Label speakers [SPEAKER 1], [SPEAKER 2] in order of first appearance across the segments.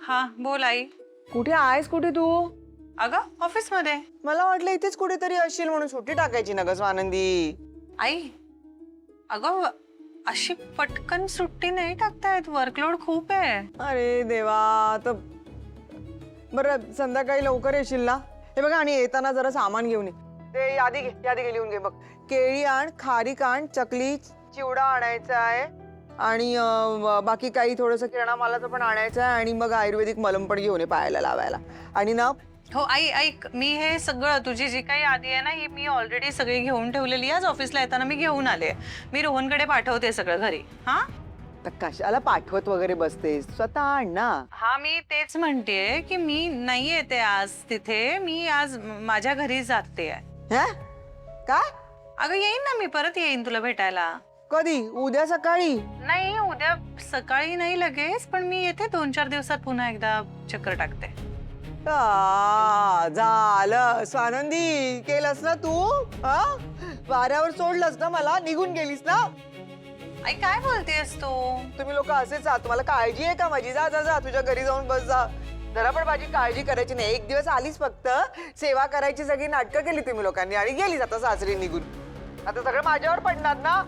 [SPEAKER 1] हा बोल आई.
[SPEAKER 2] कुठे आहेस कुठे तू?
[SPEAKER 1] अगं ऑफिस मध्ये.
[SPEAKER 2] मला वाटलं इथेच कुठेतरी असशील म्हणून सुट्टी टाकायची ना ग स्वानंदी.
[SPEAKER 1] आई अगं अशी पटकन सुट्टी नाही टाकता येत, वर्कलोड खूप आहे.
[SPEAKER 2] अरे देवा, तर बरं संध्याकाळी लवकर येशील ना? हे बघा, आणि येताना जरा सामान घेऊन ये. ते यादी लिहून घे बघ. केळी आण, खारीक आण, चकली चिवडा आणायचा आहे आणि बाकी काही थोडंसं किराणा मालाचं पण आणायचं आहे आणि मग आयुर्वेदिक मलम पण घेऊन ये पायाला लावायला. आणि ना
[SPEAKER 1] हो आई ऐक, मी हे सगळं तुझी जी काही यादी आहे ना ही मी ऑलरेडी सगळी घेऊन ठेवलेली. आज ऑफिसला येताना मी घेऊन आले. मी रोहनकडे पाठवते सगळं घरी. हा
[SPEAKER 2] तर कशाला पाठवत वगैरे बसतेस, स्वतः आण ना.
[SPEAKER 1] हा मी तेच म्हणतेय की मी नाही येते आज तिथे. मी आज माझ्या घरी जाते.
[SPEAKER 2] हे काय?
[SPEAKER 1] अगं येईन ना मी, परत येईन तुला भेटायला.
[SPEAKER 2] कधी? उद्या सकाळी?
[SPEAKER 1] नाही उद्या सकाळी नाही लगेच, पण मी येते 2-4 दिवसात पुन्हा एकदा चक्कर टाकते.
[SPEAKER 2] झालं स्वानंदी, केलंस ना तू? वाऱ्यावर सोडलंस ना मला, निघून गेलीस ना.
[SPEAKER 1] आई काय बोलतेस तू?
[SPEAKER 2] तुम्ही लोक असेच आहात. तुम्हाला काळजी आहे का माझी? जा जा जा, तुझ्या घरी जाऊन बस जा. जरा पण माझी काळजी करायची नाही. एक दिवस आलीस, फक्त सेवा करायची सगळी नाटकं केली तुम्ही लोकांनी आणि गेलीस आता सासरी निघून. आता सगळं माझ्यावर पडणार ना.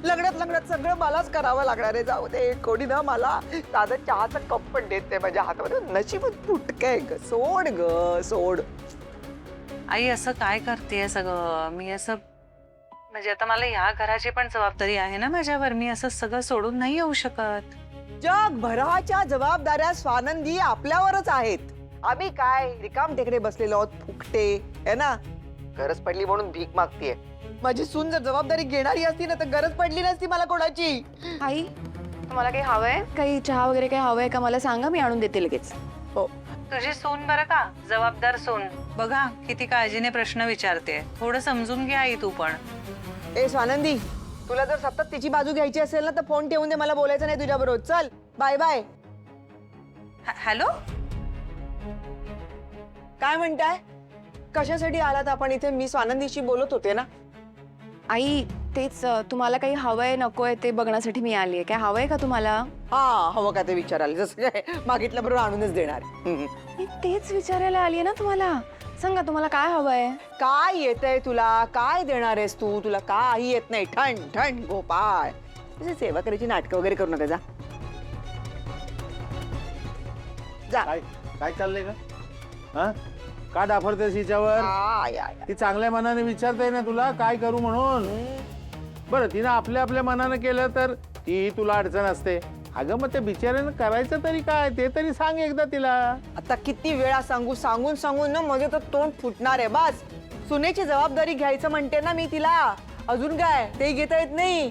[SPEAKER 2] लग्नात सगळं मलाच करावं लागणार आहे. जाऊ दे, कोणी ना मला साधं चहाचा कप पण देत नाही माझ्या हातामध्ये. नशीबच फुटकंय ग. सोड ग सोड.
[SPEAKER 1] आई असं काय करतेय सगळं? मी असं म्हणजे आता मला ह्या घराची पण जबाबदारी आहे ना माझ्यावर. मी असं सगळं सोडून नाही येऊ शकत.
[SPEAKER 2] जगभराच्या जबाबदाऱ्या स्वानंदी आपल्यावरच आहेत. आम्ही काय रिकाम टेकडे बसलेलो आहोत, फुकटे है ना. गरज पडली म्हणून भीक मागतीये. माझी सून जर जबाबदारी घेणारी असती ना तर गरज पडली नसती मला कोणाची.
[SPEAKER 3] आई तुम्हाला काही हवंय? काही चहा वगैरे काही हवंय का? मला सांगा, मी आणून देते लगेच.
[SPEAKER 2] हो.
[SPEAKER 1] तुझी सून बरं का, जबाबदार सून. बघा किती काळजीने प्रश्न विचारते. थोडं समजून घ्या आई तू पण.
[SPEAKER 2] ए स्वानंदी, तुला जर सतत तिची बाजू घ्यायची असेल ना तर फोन ठेवून दे. मला बोलायचं नाही तुझ्या बरोबर. चल बाय बाय.
[SPEAKER 1] हॅलो
[SPEAKER 2] काय म्हणताय? कशासाठी आलात आपण इथे? मी स्वानंदीशी बोलत होते ना.
[SPEAKER 3] आई तेच, तुम्हाला काही हवंय नकोय ते बघण्यासाठी मी आलीये. काय हवंय का तुम्हाला?
[SPEAKER 2] हा हवं का ते विचारायला. जसं काय मागितल्या बरोबर आणूनच देणार.
[SPEAKER 3] मी तेच विचारायला आलीये ना तुम्हाला. सांगा तुम्हाला काय हवंय?
[SPEAKER 2] काय येतंय तुला? काय देणार आहेस तू? तुला काही येत नाही. ठण ठण गोपाळ. तुझी सेवा करायची नाटकं वगैरे करू नका. जा जा.
[SPEAKER 4] काय काय चाललंय का? हा का डाफरतेस हिच्यावर? ती चांगल्या मनाने विचारते ना तुला काय करू म्हणून. बरं, तिनं आपल्या आपल्या मनानं केलं तर ती तुला अडचण असते. अगं मग ते बिचाऱ्यानं करायचं तरी काय ते तरी सांग एकदा तिला.
[SPEAKER 2] आता किती वेळा सांगून सांगून ना माझं तर तोंड फुटणार आहे. बस, सुनेची जबाबदारी घ्यायचं म्हणते ना मी तिला. अजून काय ते घेता येत नाही?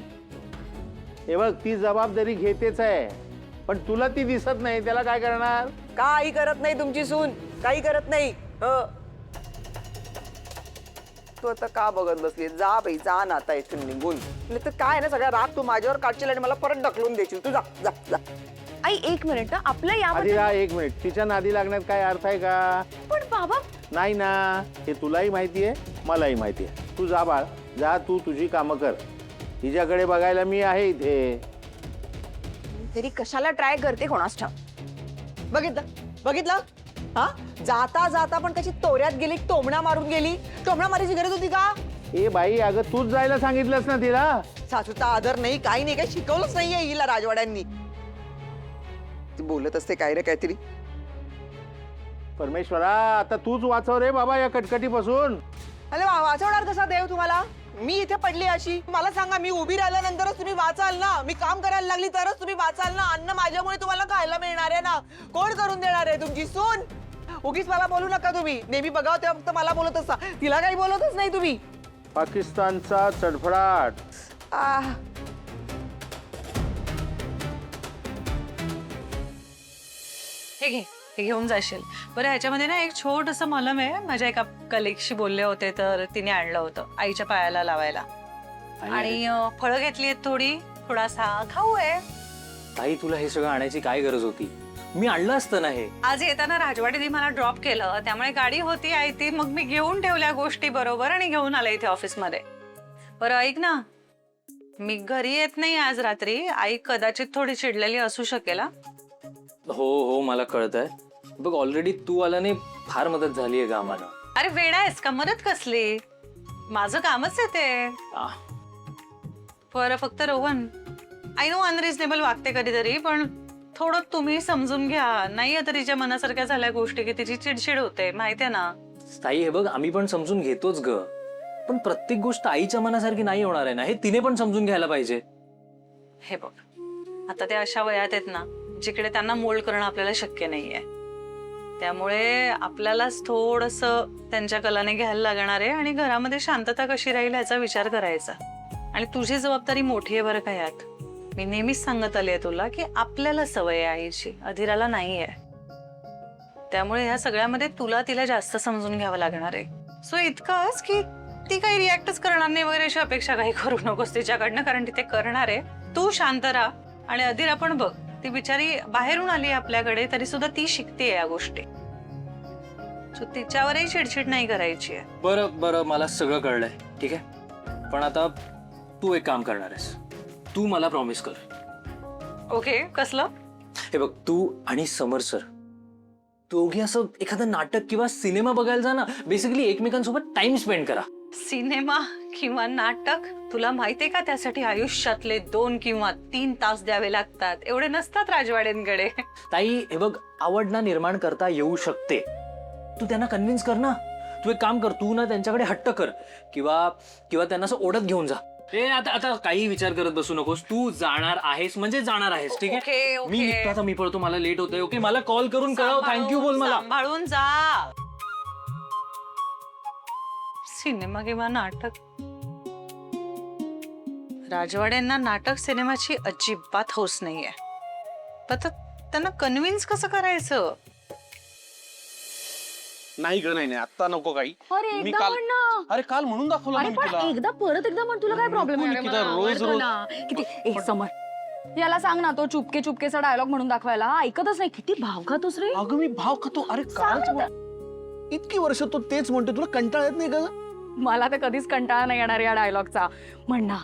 [SPEAKER 4] हे बघ, ती जबाबदारी घेतेच आहे पण तुला ती दिसत नाही. त्याला काय करणार?
[SPEAKER 2] काही करत नाही तुमची सून, काही करत नाही. तू आता का बघत बसली? जा बाई, जा ना आता इथून निघून. नाही तर काय ना, सगळा राग तू माझ्यावर काढशील आणि मला परत ढकलून देशील. तू जा जा जा.
[SPEAKER 3] आई एक मिनिट, आपलं
[SPEAKER 4] आधी
[SPEAKER 3] यामध्ये
[SPEAKER 4] राहा एक मिनिट. तिच्या नादी लागण्यात काय अर्थ आहे का?
[SPEAKER 3] पण बाबा
[SPEAKER 4] नाही ना, हे तुलाही माहिती आहे मलाही माहिती आहे. तू जा बाळ, जा. तू तुझी कामं कर. तिच्याकडे बघायला मी आहे इथे.
[SPEAKER 3] तरी कशाला ट्राय करते कोणास ठाऊक.
[SPEAKER 2] बघितलं बघितलं? हा, जाता जाता पण कशी तोऱ्यात गेली, टोमणा मारून गेली. टोमणा मारायची गरज होती का?
[SPEAKER 4] ए बाई, अगं तूच जायला सांगितलंस ना तिला.
[SPEAKER 2] सासूचा आदर नाही, काही नाही, काही शिकवलंच नाहीये हिला राजवाड्यांनी. ती बोलत असते काय रे काहीतरी.
[SPEAKER 4] परमेश्वरा, आता तूच वाचव रे बाबा या कटकटीपासून.
[SPEAKER 2] अरे वाचवणार कसा देव तुम्हाला? मी इथे पडली अशी, मला सांगा. मी उभी राहिल्यानंतरच तुम्ही वाचाल ना. मी काम करायला लागली तरच तुम्ही वाचाल ना. अन्न माझ्यामुळे तुम्हाला खायला मिळणार आहे ना. कोण करून देणार आहे? तुमची सून. उगीच मला बोलू नका तुम्ही. नेहमी बघाव तेव्हा फक्त मला बोलत असता, तिला काही बोलतच नाही तुम्ही.
[SPEAKER 4] पाकिस्तानचा चडफडाट.
[SPEAKER 1] हे घे, हे घेऊन जाशील. बरं ह्याच्यामध्ये ना एक छोटंसं मलम आहे. माझ्या एका कलिगशी बोलले होते तर तिने आणलं होतं आईच्या पायाला लावायला. आणि फळं घेतली आहेत थोडी. थोडासा खाऊ आहे.
[SPEAKER 5] ताई, तुला हे सगळं आणायची काय गरज होती? मी आणलं असतं ना हे.
[SPEAKER 1] आज येताना राजवाडीने मला ड्रॉप केलं, त्यामुळे गाडी होती आई ती. मग मी घेऊन ठेवल्या गोष्टी बरोबर आणि घेऊन आले इथे ऑफिसमध्ये. बरं ऐक ना, मी घरी येत नाही आज रात्री. आई कदाचित थोडी चिडलेली असू शकेल.
[SPEAKER 5] हो हो मला कळतंय. बघ ऑलरेडी तू आला नाही, फार मदत झाली आहे का आम्हाला.
[SPEAKER 1] अरे वेडा आहेस का? मदत कसली? माझं कामच आहे ते.
[SPEAKER 5] आह,
[SPEAKER 1] बरं फक्त रोहन, आय नो अनरिझनेबल वागते कधीतरी, पण थोडं तुम्ही समजून घ्या. नाही आता तिच्या मनासारख्या झाल्या गोष्टी की तिची चिडचिड होते, माहितीये ना.
[SPEAKER 5] ताई हे बघ आम्ही पण समजून घेतोच ग, पण प्रत्येक गोष्ट आईच्या मनासारखी नाही होणार आहे ना, हे तिने पण समजून घ्यायला पाहिजे.
[SPEAKER 1] हे बघ, आता ते अशा वयात आहेत ना जिकडे त्यांना मोल्ड करणं आपल्याला शक्य नाहीये. त्यामुळे आपल्यालाच थोडंसं त्यांच्या कलाने घ्यायला लागणार आहे आणि घरामध्ये शांतता कशी राहील याचा विचार करायचा. आणि तुझी जबाबदारी मोठी आहे बरं का यात. मी नेहमीच सांगत आली आहे तुला की आपल्याला सवय आहे आईची, अधिराला नाहीये. त्यामुळे ह्या सगळ्यामध्ये तुला तिला जास्त समजून घ्यावं लागणार आहे. सो इतकंच की ती काही रिॲक्टच करणार नाही वगैरे अशी अपेक्षा काही करू नकोस तिच्याकडनं, कारण ती ते करणार आहे. तू शांत राहा. आणि अधिरा पण बघ, ती बिचारी बाहेरून आली आपल्याकडे तरी सुद्धा ती शिकते या गोष्टी. सो तिच्यावरही चिडचिड नाही करायची आहे.
[SPEAKER 5] बरं बरं मला सगळं कळलंय, ठीक आहे. पण आता तू एक काम करणार आहेस, तू मला प्रॉमिस कर.
[SPEAKER 1] ओके, कसलं?
[SPEAKER 5] हे बघ तू आणि समर सर दोघी असं एखादं नाटक किंवा सिनेमा बघायला जा ना. बेसिकली एकमेकांसोबत टाइम स्पेंड करा.
[SPEAKER 1] सिनेमा किंवा नाटक? तुला माहितीये का त्यासाठी आयुष्यातले 2 किंवा 3 तास द्यावे लागतात. एवढे नसतात राजवाड्यांकडे.
[SPEAKER 5] ताई हे बघ आवड ना निर्माण करता येऊ शकते. तू त्यांना कन्व्हिन्स कर ना. तू एक काम कर, तू ना त्यांच्याकडे हट्ट कर किंवा किंवा त्यांना असं ओढत घेऊन जा. आता आता काही विचार करत बसू नकोस. तू जाणार आहेस म्हणजे जाणार आहेस, ठीक आहे.
[SPEAKER 1] Okay, okay.
[SPEAKER 5] मी निघतो आता, मी पळतो, मला लेट होतंय. ओके मला कॉल करून कळव, थँक्यू बोल मला.
[SPEAKER 1] सांभाळून जा. सिनेमा किंवा नाटक? राजवाड्यांना नाटक सिनेमाची अजिबात हौस नाहीये. पण त्यांना कन्व्हिन्स कसं करायचं?
[SPEAKER 6] नाही ग, नाही आता नको काही.
[SPEAKER 3] अरे
[SPEAKER 6] मी
[SPEAKER 3] एकदा
[SPEAKER 6] काल
[SPEAKER 3] म्हण ना.
[SPEAKER 6] अरे काल म्हणून दाखवलं ना
[SPEAKER 3] अरे
[SPEAKER 6] मी
[SPEAKER 3] पण
[SPEAKER 6] तुला.
[SPEAKER 3] एकदा परत एकदा म्हण, तुला काय प्रॉब्लेम आहे?
[SPEAKER 6] किती रोज रोज
[SPEAKER 3] किती एक समर याला सांग ना, तो चुपके चुपकेचा डायलॉग म्हणून दाखवायला. हा ऐकतच नाही. किती भाव खातोस रे.
[SPEAKER 6] अगं मी भाव खातो. अरे कालच इतकी वर्ष तो तेच म्हणतो, तुला कंटाळा येत नाही का?
[SPEAKER 3] मला तर कधीच कंटाळा नाही येणार या डायलॉगचा. म्हण ना.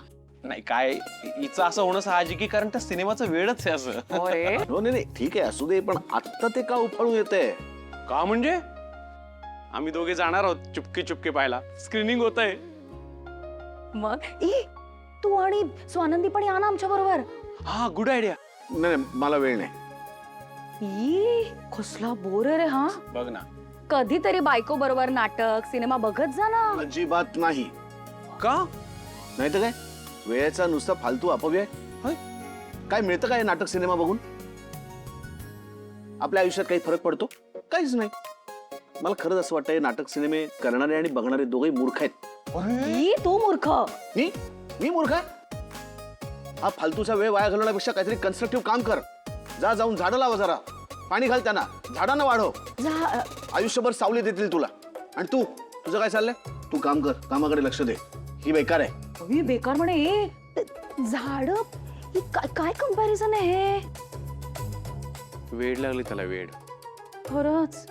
[SPEAKER 6] नाही काय, हिचं असं होणं साहजिक आहे, कारण त्या सिनेमाचं वेळच आहे असं.
[SPEAKER 3] होय.
[SPEAKER 7] हो नाही ठीक आहे असू दे, पण आत्ता ते का उफाळून येतंय?
[SPEAKER 6] का म्हणजे आम्ही दोघे जाणार आहोत चुपके चुपके पाहायला. स्क्रीनिंग होत आहे.
[SPEAKER 3] मग तू आणि स्वानंदी पण या ना आमच्या बरोबर.
[SPEAKER 6] हा गुड आयडिया.
[SPEAKER 7] नाही मला वेळ नाही.
[SPEAKER 3] कसला बोर रे. हा
[SPEAKER 6] बघ ना.
[SPEAKER 3] कधीतरी बायको बरोबर नाटक सिनेमा बघत जा ना.
[SPEAKER 7] अजिबात नाही.
[SPEAKER 6] का?
[SPEAKER 7] नाही तर काय, वेळेचा नुसता फालतू अपव्यय.
[SPEAKER 6] होय.
[SPEAKER 7] काय मिळतं काय नाटक सिनेमा बघून? आपल्या आयुष्यात काही फरक पडतो? काहीच नाही. मला खरंच असं वाटतंय, नाटक सिनेमे करणारे आणि बघणारे दोघे मूर्ख आहेत.
[SPEAKER 3] तू मूर्ख.
[SPEAKER 7] मी मूर्ख? हा फालतूचा वेळ वाया घालवण्यापेक्षा काहीतरी कन्स्ट्रक्टिव्ह काम कर. जाऊन झाडं लावा, जरा पाणी घाल त्यांना, झाडांना वाढव. आयुष्यभर सावली देतील तुला. आणि तुझं काय चाललंय? तू काम कर, कामाकडे लक्ष दे. ही बेकार आहे.
[SPEAKER 3] मी बेकार म्हणे. झाड काय कंपॅरिझन आहे हे?
[SPEAKER 6] वेड लागली त्याला, वेड.
[SPEAKER 3] खरंच.